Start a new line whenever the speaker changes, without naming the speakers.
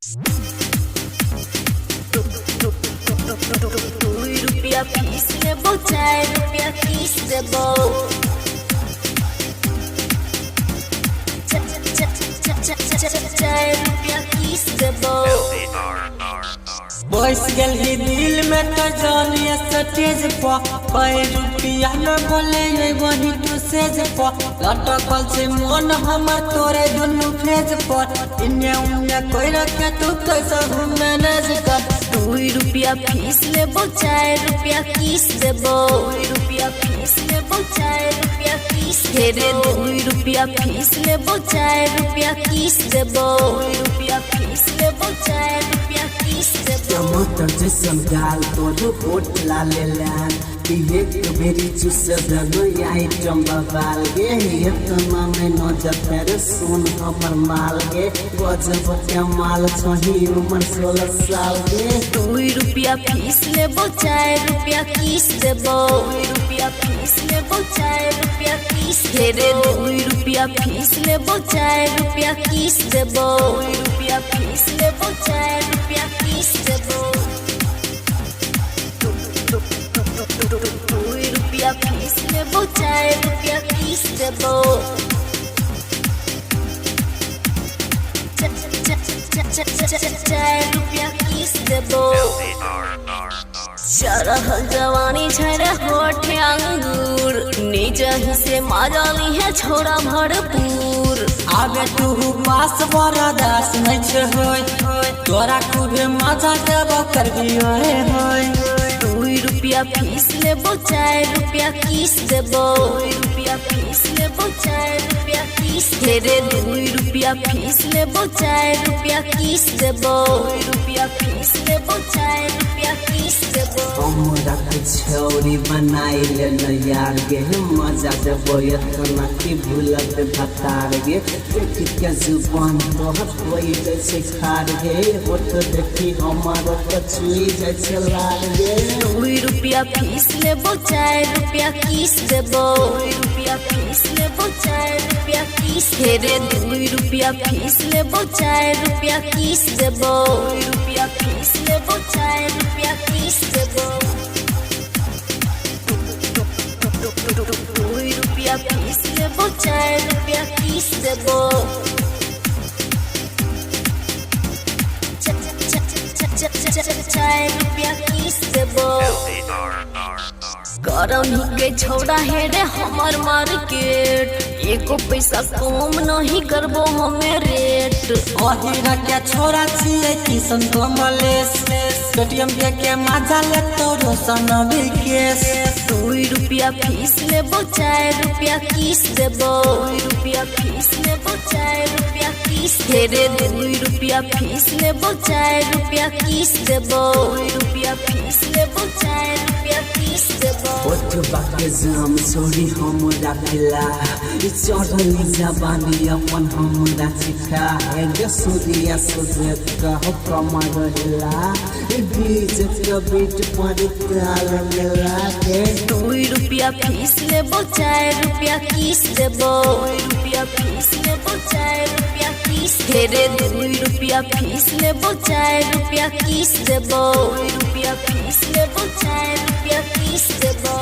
रुपया फीस लेबो, 4 रुपया फीस देबो। 4 रुपया फीस देबो।
बस गल ही दिल में तो जानिए स्टेज पर, 5 रुपया न बोले ये वही तू सेज पर। लटकल से मन हमर तोरे दुनु फेज पर, इन्ने उन्ने कोई रखे तू कैसा मैनेज कर।
2 रुपया फीस लेबो, 4 रुपया फीस देबो। 2 रुपया फीस लेबो, 4 रुपया फीस देबो। 2 रुपया फीस लेबो, 4 रुपया फीस देबो। 2 रुपया फीस लेबो, 4 रुपया फीस देबो।
टमाटर जैसन गाल तोरो होठ लाले लाल, एक मेरी चुस दनो आइटम बवाल गे। इतना में नजर तेरे सुन हमर माल गे, गजब के माल छही उमर 16 साल गे।
2 रुपया फीस लेबो, 4 रुपया फीस देबो। 2 रुपया फीस लेबो, 4 रुपया फीस देबो। 2 रुपया फीस लेबो, 4 रुपया फीस देबो। 2 रुपया फीस लेबो, 4 रुपया फीस देबो। 2 रुपया फीस लेबो, 4 रुपया फीस देबो। 4 रुपया फीस देबो। चरहल जवानी झरे होठ अंगूर, निजही से माजाली है छोरा भरपूर।
आगे तू पास बरदास नहीं छे होय, तोरा खूबे मजा देबो कर दियो रे होय।
2 रुपया फीस लेबो, 4 रुपया फीस देबो। 2 रुपया फीस लेबो, 4 रुपया फीस देबो। 2 रुपया फीस लेबो, 4 रुपया फीस देबो। 2 रुपया फीस लेबो, 4 रुपया फीस देबो।
हमरा के छौरी बनाई ले न यार गे, मजा देबो इतना की भूलत भतार गे। देखी के जुबान तोहर कोई जैसे खार गे, होठ देखी हमारो तो छुई जैसे लाल गे।
2 रुपया फीस लेबो, 4 रुपया फीस देबो। 2 रुपया फीस लेबो, 4 रुपया फीस देबो। 2 रुपया फीस लेबो, 4 रुपया फीस देबो। 2 रुपया फीस लेबो, 4 रुपया फीस देबो। 2 रुपया फीस लेबो, 4 रुपया फीस देबो। 4 रुपया फीस देबो। गरम ही के छोड़ा है रे हमर मार्केट, एको पैसा कम नहीं करबो हमें रेट।
अहिरा के छोरा छिए किसन कमलेश, पेटीएम के मजा ले तोरो सनबी केस।
2 रुपया फीस लेबो, 4 रुपया फीस देबो। 2 रुपया फीस लेबो, 4 रुपया फीस देबो। 2 रुपया फीस लेबो, 4 रुपया फीस देबो। 2 रुपया फीस लेबो, 4 रुपया फीस देबो।
होठ बाके जाम छोरी हमरा खिला, चढ़ली जबानी अपन हमरा चिखा। गे सूर्या सुजे कहो कमर हिला, बीच के बीच पर ताल मिला के।
2 रुपया फीस लेबो, 4 रुपया फीस देबो। 2 रुपया फीस लेबो, 4 रुपया फीस देबो। 2 रुपया फीस लेबो, 4 रुपया फीस देबो। 2 रुपया फीस लेबो, 4 रुपया फीस देबो।